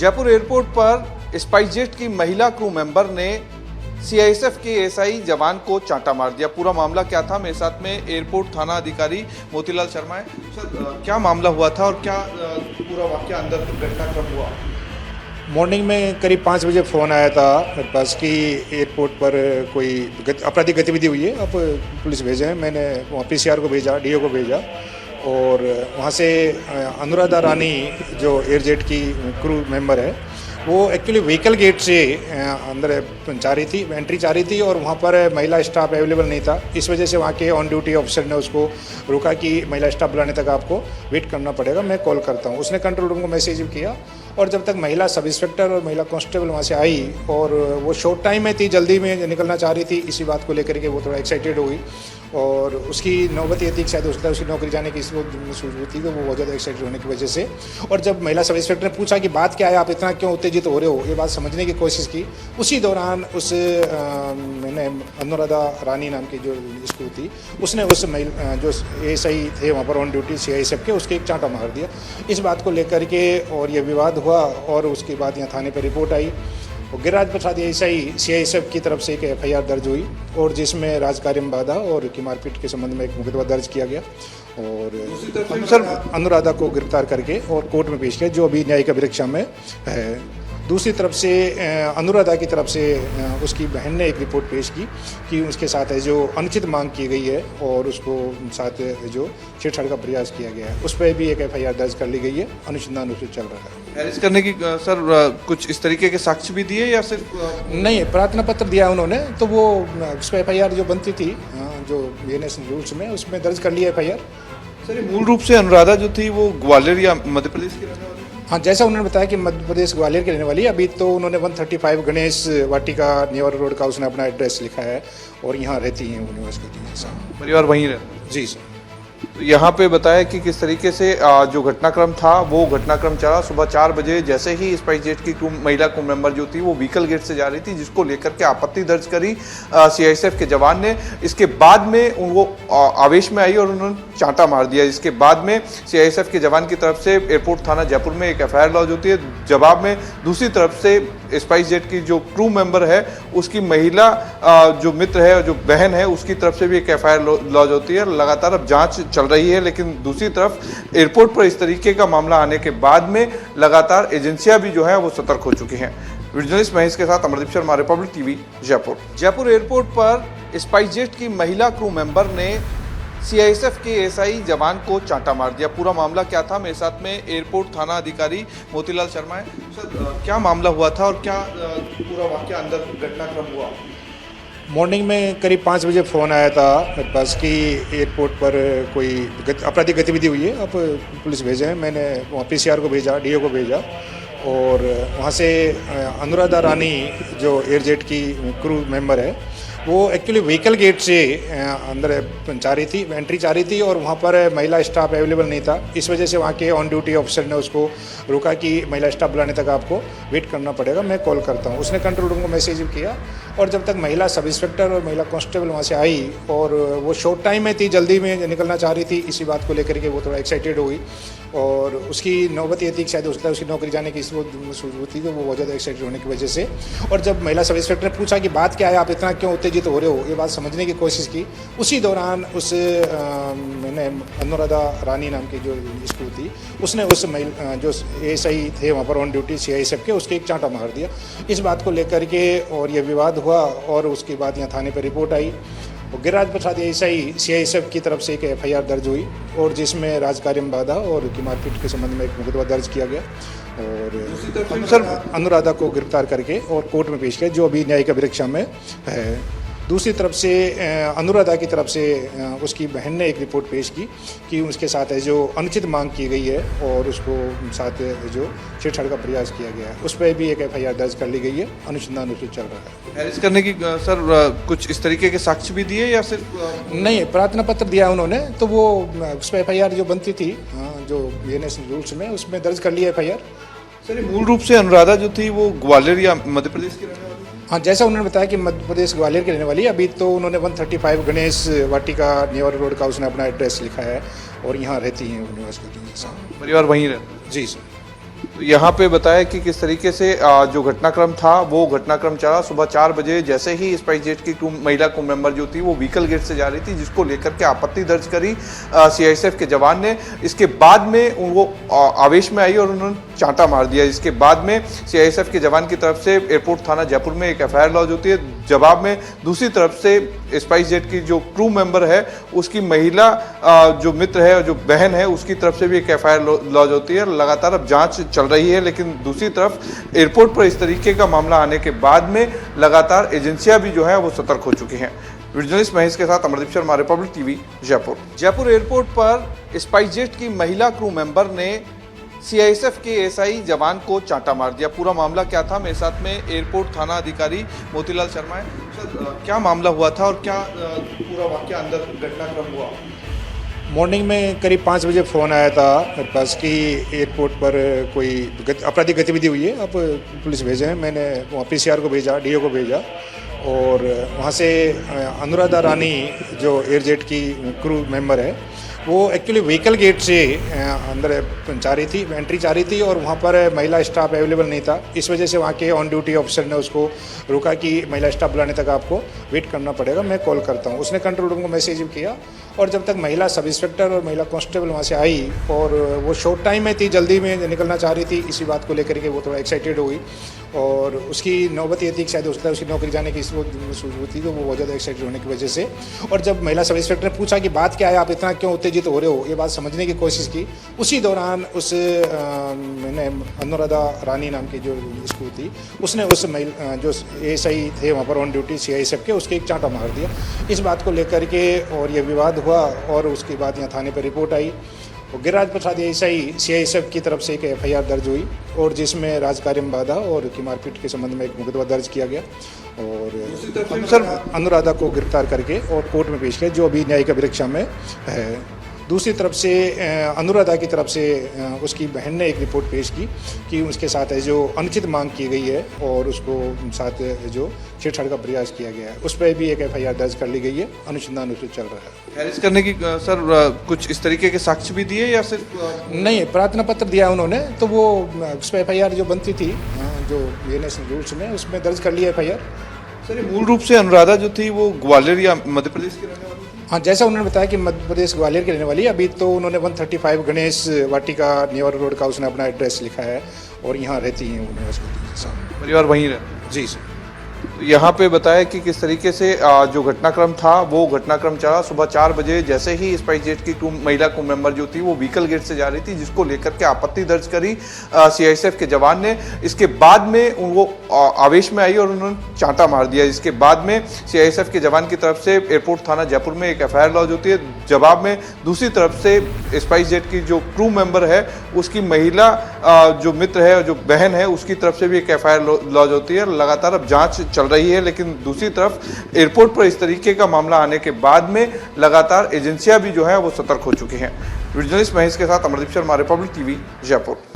Jaipur airport पर SpiceJet की महिला क्रू मेंबर ने सीआईएसएफ के एसआई जवान को चांटा मार दिया। पूरा मामला क्या था, मेरे साथ में एयरपोर्ट थाना अधिकारी मोतीलाल शर्मा है। सर, क्या मामला हुआ था और क्या पूरा वाकया अंदर घटनाक्रम हुआ? मॉर्निंग में करीब 5 बजे फ़ोन आया था मेरे पास कि एयरपोर्ट पर कोई आपराधिक गतिविधि हुई है, अब पुलिस भेजे हैं। मैंने वहाँ पीसीआर को भेजा, डीओ को भेजा और वहाँ से अनुराधा रानी जो एयरजेट की क्रू मेंबर है वो एक्चुअली व्हीकल गेट से अंदर जा रही थी, एंट्री चाह रही थी और वहाँ पर महिला स्टाफ अवेलेबल नहीं था। इस वजह से वहाँ के ऑन ड्यूटी ऑफिसर ने उसको रोका कि महिला स्टाफ बुलाने तक आपको वेट करना पड़ेगा, मैं कॉल करता हूँ। उसने कंट्रोल रूम को मैसेज किया और जब तक महिला सब इंस्पेक्टर और महिला कांस्टेबल वहाँ से आई और वो शॉर्ट टाइम में थी, जल्दी में निकलना चाह रही थी, इसी बात को लेकर के वो थोड़ा एक्साइटेड हो गई और उसकी नौबत ये थी कि शायद उसकी नौकरी जाने की सूझबूझ थी, तो वो बहुत ज़्यादा एक्साइटेड होने की वजह से। और जब महिला सब इंस्पेक्टर ने पूछा कि बात क्या है, आप इतना क्यों उत्तेजित हो रहे हो, ये बात समझने की कोशिश की। उसी दौरान उस मैंने अनुराधा रानी नाम की जो स्कूल थी उसने उस महिला जो एएसआई थे वहाँ पर ऑन ड्यूटी सीआईएसएफ के, उसके एक चांटा मार दिया। इस बात को लेकर के और ये विवाद हुआ और उसके बाद यहाँ थाने पर रिपोर्ट आई और गिरिराज प्रसाद एएसआई सीआईएसएफ की तरफ से एक एफआईआर दर्ज हुई और जिसमें राजकार्य में बाधा और की मारपीट के संबंध में एक मुकदमा दर्ज किया गया और सर अनुराधा को गिरफ्तार करके और कोर्ट में पेश किया, जो अभी न्यायिक अभिरक्षा में है। दूसरी तरफ से अनुराधा की तरफ से उसकी बहन ने एक रिपोर्ट पेश की कि उसके साथ है जो अनुचित मांग की गई है और उसको साथ जो छेड़छाड़ का प्रयास किया गया है, उस पर भी एक एफआईआर दर्ज कर ली गई है। अनुसंधान उससे चल रहा है। अरेस्ट करने की सर कुछ इस तरीके के साक्ष्य भी दिए या सिर्फ नहीं, प्रार्थना पत्र दिया उन्होंने, तो वो उस पर एफआईआर जो बनती थी जो बीएनएस रूल्स में उसमें दर्ज कर लिया एफआईआर। सर, मूल रूप से अनुराधा जो थी वो ग्वालियर या मध्य प्रदेश की रहने वाली? हाँ, जैसा उन्होंने बताया कि मध्य प्रदेश ग्वालियर की रहने वाली है। अभी तो उन्होंने 135 गणेश वाटिका नेवर रोड का उसने अपना एड्रेस लिखा है और यहाँ रहती हैं वो निवास करती हैं। परिवार वहीं रहता? जी सर। तो यहाँ पे बताया कि किस तरीके से जो घटनाक्रम था वो घटनाक्रम चला। सुबह 4 बजे जैसे ही स्पाइसजेट की महिला क्रू मेंबर जो थी वो व्हीकल गेट से जा रही थी, जिसको लेकर के आपत्ति दर्ज करी सीआईएसएफ के जवान ने। इसके बाद में वो आवेश में आई और उन्होंने चांटा मार दिया। इसके बाद में सीआईएसएफ के जवान की तरफ से एयरपोर्ट थाना जयपुर में एक एफआईआर लॉन्च होती है। जवाब में दूसरी तरफ से स्पाइसजेट की जो क्रू मेंबर है उसकी महिला जो मित्र है, जो बहन है, उसकी तरफ से भी एक एफआईआर लॉन्च होती है। लगातार अब जांच चल रही है, लेकिन दूसरी तरफ एयरपोर्ट पर इस तरीके का मामला आने के बाद में लगातार एजेंसियां भी जो है वो सतर्क हो चुकी हैं। जर्नलिस्ट महेश के साथ Amardeep Sharma, Republic TV, Jaipur. Jaipur airport पर स्पाइसजेट की महिला क्रू मेंबर ने सीआईएसएफ के एसआई जवान को चांटा मार दिया। पूरा मामला क्या था, मेरे साथ में एयरपोर्ट थाना अधिकारी मोतीलाल शर्मा है। सर, क्या मामला हुआ था और क्या पूरा वाकया अंदर घटनाक्रम हुआ? मॉर्निंग में करीब 5 बजे फ़ोन आया था मेरे पास कि एयरपोर्ट पर कोई आपराधिक गतिविधि हुई है, अब पुलिस भेजे हैं। मैंने वहाँ पीसीआर को भेजा, डीओ को भेजा और वहाँ से अनुराधा रानी जो एयरजेट की क्रू मेंबर है वो एक्चुअली व्हीकल गेट से अंदर जा रही थी, एंट्री चाह रही थी और वहाँ पर महिला स्टाफ अवेलेबल नहीं था। इस वजह से वहाँ के ऑन ड्यूटी ऑफिसर ने उसको रोका कि महिला स्टाफ बुलाने तक आपको वेट करना पड़ेगा, मैं कॉल करता हूँ। उसने कंट्रोल रूम को मैसेज किया और जब तक महिला सब इंस्पेक्टर और महिला कांस्टेबल वहाँ से आई और वो शॉर्ट टाइम में थी, जल्दी में निकलना चाह रही थी, इसी बात को लेकर के वो थोड़ा एक्साइटेड हो गई और उसकी नौबत ये थी कि शायद उसकी नौकरी जाने की सूझबूझ थी, तो वो बहुत ज़्यादा एक्साइटेड होने की वजह से। और जब महिला सब इंस्पेक्टर ने पूछा कि बात क्या है, आप इतना क्यों उत्तेजित हो रहे हो, ये बात समझने की कोशिश की। उसी दौरान उस मैंने अनुराधा रानी नाम की जो स्कूल थी उसने उस महिला जो एएसआई थे वहाँ पर ऑन ड्यूटी सीआईएसएफ के, उसके एक चांटा मार दिया। इस बात को लेकर के और ये विवाद हुआ और उसके बाद यहाँ थाने पर रिपोर्ट आई और गिरिराज प्रसाद एएसआई सीआईएसएफ की तरफ से एक एफआईआर दर्ज हुई और जिसमें राजकार्य में बाधा और की मारपीट के संबंध में एक मुकदमा दर्ज किया गया और सर अनुराधा को गिरफ्तार करके और कोर्ट में पेश किया, जो अभी न्यायिक अभिरक्षा में है। दूसरी तरफ से अनुराधा की तरफ से उसकी बहन ने एक रिपोर्ट पेश की कि उसके साथ है जो अनुचित मांग की गई है और उसको साथ जो छेड़छाड़ का प्रयास किया गया है, उस पर भी एक एफआईआर दर्ज कर ली गई है। अनुसंधान उससे चल रहा है। अरेस्ट करने की सर कुछ इस तरीके के साक्ष्य भी दिए या सिर्फ नहीं, प्रार्थना पत्र दिया उन्होंने, तो वो उस पर एफआईआर जो बनती थी जो बीएनएस रूल्स में उसमें दर्ज कर लिया एफआईआर। सर, मूल रूप से अनुराधा जो थी वो ग्वालियर या मध्य प्रदेश की रहने वाली? हाँ, जैसा उन्होंने बताया कि मध्य प्रदेश ग्वालियर की रहने वाली है। अभी तो उन्होंने 135 गणेश वाटिका नेवर रोड का उसने अपना एड्रेस लिखा है और यहाँ रहती हैं वो निवास करती हैं। परिवार वहीं रहता? जी सर। यहाँ पे बताया कि किस तरीके से जो घटनाक्रम था वो घटनाक्रम चला सुबह 4 बजे जैसे ही स्पाइस जेट की महिला क्रू मेंबर जो थी वो व्हीकल गेट से जा रही थी, जिसको लेकर के आपत्ति दर्ज करी सीआईएसएफ के जवान ने। इसके बाद में वो आवेश में आई और उन्होंने चांटा मार दिया। इसके बाद में सीआईएसएफ के जवान की तरफ से एयरपोर्ट थाना जयपुर में एक एफआईआर लॉन्च होती है। जवाब में दूसरी तरफ से स्पाइस जेट की जो क्रू मेंबर है उसकी महिला जो मित्र है और जो बहन है उसकी तरफ से भी एक एफआईआर लॉन्च होती है। लगातार अब जांच चल रही है, लेकिन दूसरी तरफ एयरपोर्ट पर इस तरीके का मामला आने के बाद में लगातार एजेंसियां भी जो है वो सतर्क हो चुकी हैं। जर्नलिस्ट महेश के साथ Amardeep Sharma, Republic TV, Jaipur. Jaipur airport पर स्पाइस जेट की महिला क्रू मेंबर ने सीआईएसएफ के एसआई जवान को चांटा मार दिया। पूरा मामला क्या था, मेरे साथ में एयरपोर्ट थाना अधिकारी मोतीलाल शर्मा है। सर, क्या मामला हुआ था और क्या पूरा वाकया अंदर घटनाक्रम हुआ? मॉर्निंग में करीब 5 बजे फ़ोन आया था मेरे पास कि एयरपोर्ट पर कोई आपराधिक गतिविधि हुई है, आप पुलिस भेजे हैं। मैंने वहाँ पीसीआर को भेजा, डीओ को भेजा और वहाँ से अनुराधा रानी जो एयरजेट की क्रू मेंबर है वो एक्चुअली व्हीकल गेट से अंदर जा रही थी, एंट्री चाह रही थी और वहाँ पर महिला स्टाफ अवेलेबल नहीं था। इस वजह से वहाँ के ऑन ड्यूटी ऑफिसर ने उसको रोका कि महिला स्टाफ बुलाने तक आपको वेट करना पड़ेगा, मैं कॉल करता हूँ। उसने कंट्रोल रूम को मैसेज किया और जब तक महिला सब इंस्पेक्टर और महिला कांस्टेबल वहाँ से आई और वो शॉर्ट टाइम में थी, जल्दी में निकलना चाह रही थी, इसी बात को लेकर के वो थोड़ा एक्साइटेड हो गई और उसकी नौबत ये थी कि शायद उसका उसकी नौकरी जाने की थी, तो वो बहुत ज़्यादा एक्साइटेड होने की वजह से। और जब महिला सब इंस्पेक्टर ने पूछा कि बात क्या है, आप इतना क्यों उत्तेजित हो रहे हो, ये बात समझने की कोशिश की। उसी दौरान उस मैंने अनुराधा रानी नाम की जो स्कूल थी उसने उस महिला जो एएसआई थे वहाँ पर ऑन ड्यूटी सीआईएसएफ के, उसके एक चांटा मार दिया। इस बात को लेकर के और ये विवाद हुआ और उसके बाद यहाँ थाने पर रिपोर्ट आई और गिरिराज प्रसाद एएसआई सीआईएसएफ की तरफ से एक एफआईआर दर्ज हुई और जिसमें राजकार्य में बाधा और की मारपीट के संबंध में एक मुकदमा दर्ज किया गया और सर अनुराधा को गिरफ्तार करके और कोर्ट में पेश किया, जो अभी न्यायिक अभिरक्षा में है। दूसरी तरफ से अनुराधा की तरफ से उसकी बहन ने एक रिपोर्ट पेश की कि उसके साथ जो अनुचित मांग की गई है और उसको साथ जो छेड़छाड़ का प्रयास किया गया है, उस पर भी एक एफआईआर दर्ज कर ली गई है। अनुसंधान उसमें चल रहा है। खारिज करने की सर कुछ इस तरीके के साक्ष्य भी दिए या सिर्फ नहीं, प्रार्थना पत्र दिया उन्होंने, तो वो उस पर एफआईआर जो बनती थी जो बीएनएस रूल्स में उसमें दर्ज कर लिया एफआईआर। सर, ये मूल रूप से अनुराधा जो थी वो ग्वालियर या मध्य प्रदेश की रहने वाली थी? हाँ, जैसा उन्होंने बताया कि मध्य प्रदेश ग्वालियर की रहने वाली है। अभी तो उन्होंने 135 गणेश वाटिका न्यूयॉर्क रोड का उसने अपना एड्रेस लिखा है और यहाँ रहती हैं उन्हें उसके परिवार वहीं रहता? जी सर। यहाँ पे बताया कि किस तरीके से जो घटनाक्रम था वो घटनाक्रम चला सुबह 4 बजे जैसे ही स्पाइस जेट की महिला क्रू मेंबर जो थी वो व्हीकल गेट से जा रही थी, जिसको लेकर के आपत्ति दर्ज करी सीआईएसएफ के जवान ने। इसके बाद में वो आवेश में आई और उन्होंने चांटा मार दिया। इसके बाद में सीआईएसएफ के जवान की तरफ से एयरपोर्ट थाना जयपुर में एक एफआईआर लॉन्च होती है। जवाब में दूसरी तरफ से स्पाइस जेट की जो क्रू मेंबर है उसकी महिला जो मित्र है और जो बहन है उसकी तरफ से भी एक एफआईआर लॉन्च होती है। लगातार अब जाँच चल रही है, लेकिन दूसरी तरफ एयरपोर्ट पर इस तरीके का मामला आने के बाद में लगातार एजेंसियां भी जो है वो सतर्क हो चुकी हैं। जर्नलिस्ट महेश के साथ अमरदीप शर्मा, रिपब्लिक टीवी, जयपुर।